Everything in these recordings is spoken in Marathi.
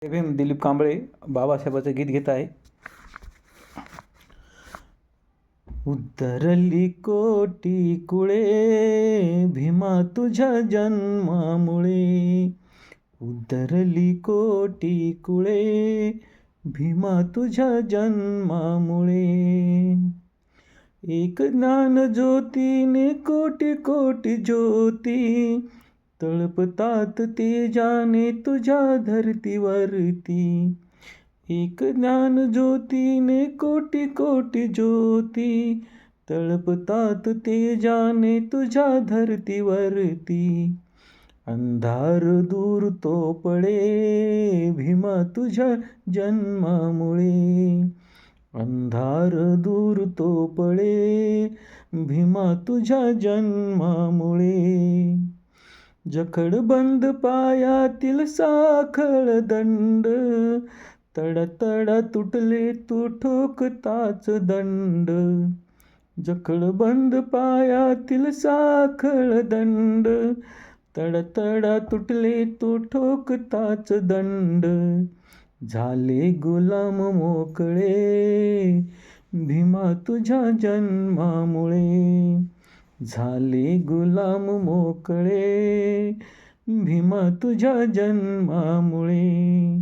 जय भीम. दिलीप कांबळे बाबासाहेबाचं गीत घेत आहे. उद्धरली कोटी कुळे भीमा तुझ्या जन्मामुळे, उद्धरली कोटी कुळे भीमा तुझ्या जन्मामुळे. एक ज्ञान ज्योतीने कोटी कोटी ज्योती तळपतात तेजाने तुझ्या धरतीवरती. एक ज्ञान ज्योतीने कोटी कोटी ज्योती तळपतात तेजाने तुझ्या धरतीवरती. अंधार दूर तो पळे भीमा तुझ्या जन्मामुळे, अंधार दूर तो पळे भीमा तुझ्या जन्मामुळे. जखडबंद पायातील साखळ दंड तडतड तुटले तू ठोकताच दंड. जखडबंद पायातील साखळ दंड तडतड तुटले तू ठोकताच दंड. झाले गुलाम मोकळे भीमा तुझ्या जन्मामुळे, झाले गुलाम मोकळे भीमा तुझ्या जन्मामुळे.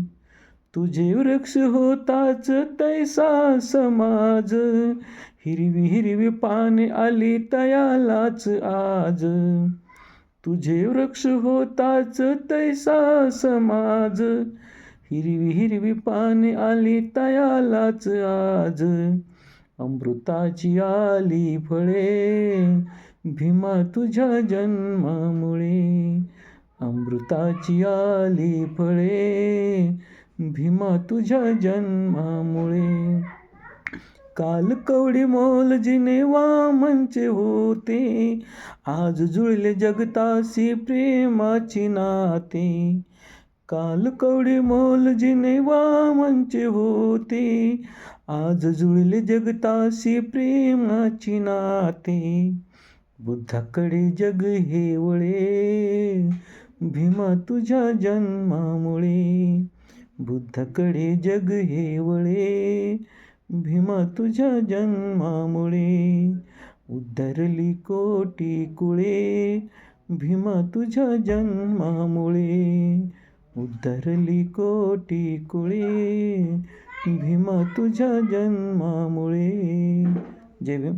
तुझे वृक्ष होताच तैसा समाज, हिरवी हिरवी पाने आली तयालाच आज. तुझे वृक्ष होताच तैसा समाज, हिरवी हिरवी पाने आली तयालाच आज. अमृताची आली फळे भीमा तुझ्या जन्मामुळे, अमृताची आली फळे भीमा तुझ्या जन्मामुळे. काल कवडी मोल जिने वामनचे होते, आज जुळले जगतासी प्रेमाची नाते. काल कवडी मोल जिने वामनचे होते, आज जुळले जगतासी प्रेमाची नाते. बुद्धाकडे जग हे वळे भीमा तुझ्या जन्मामुळे, बुद्धाकडे जग हे वळे भीमा तुझ्या जन्मामुळे. उद्धरली कोटी कुळे भीमा तुझ्या जन्मामुळे, उद्धरली कोटी कुळे भीमा तुझ्या जन्मामुळे. जय भीम.